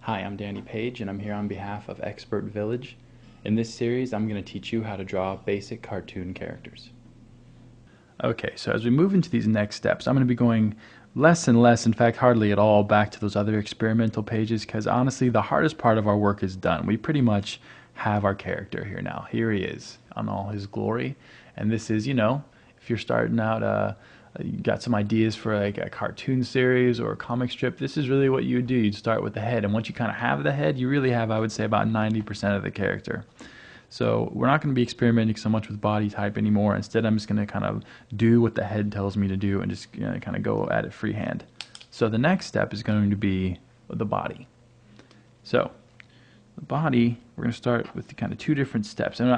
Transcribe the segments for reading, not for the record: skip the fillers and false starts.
Hi, I'm Danny Page and I'm here on behalf of Expert Village. In this series, I'm going to teach you how to draw basic cartoon characters. Okay, so as we move into these next steps, I'm going to be going less and less, in fact hardly at all, back to those other experimental pages because honestly the hardest part of our work is done. We pretty much have our character here now. Here he is on all his glory, and this is, if you're starting out you got some ideas for like a cartoon series or a comic strip, this is really what you would do. You'd start with the head, and once you kind of have the head, you really have, I would say, about 90% of the character. So we're not going to be experimenting so much with body type anymore. Instead, I'm just going to kind of do what the head tells me to do and just kind of go at it freehand. So the next step is going to be the body. So the body, we're going to start with the kind of two different steps. And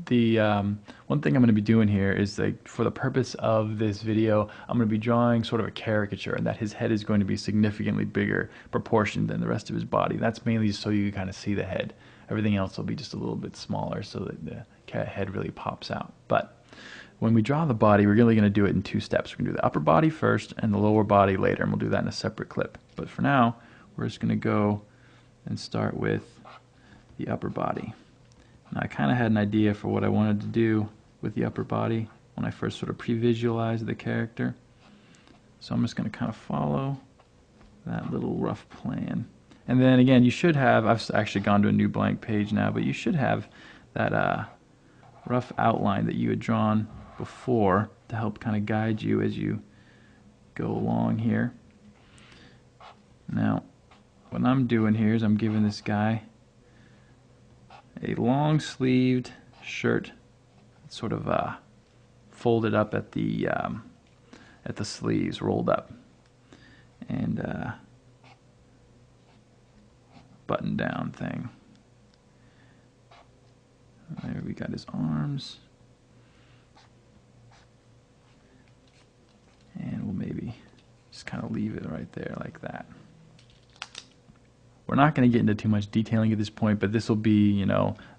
the one thing I'm going to be doing here is, like, for the purpose of this video, I'm going to be drawing sort of a caricature, and that his head is going to be significantly bigger proportioned than the rest of his body. That's mainly just so you can kind of see the head. Everything else will be just a little bit smaller so that the head really pops out. But when we draw the body, we're really going to do it in two steps. We're going to do the upper body first and the lower body later, and we'll do that in a separate clip. But for now, we're just going to go and start with the upper body. Now, I kind of had an idea for what I wanted to do with the upper body when I first sort of pre-visualized the character. So I'm just going to kind of follow that little rough plan. And then again, you should have, I've actually gone to a new blank page now, but you should have that rough outline that you had drawn before to help kind of guide you as you go along here. Now, what I'm doing here is I'm giving this guy a long-sleeved shirt, sort of folded up at the sleeves, rolled up, and button down thing. There we got his arms, and we'll maybe just kind of leave it right there like that. We're not going to get into too much detailing at this point, but this will be,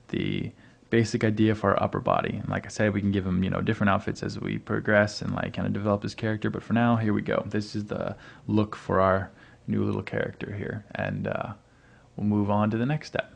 the basic idea for our upper body. And like I said, we can give him, different outfits as we progress and like kind of develop his character. But for now, here we go. This is the look for our new little character here, and we'll move on to the next step.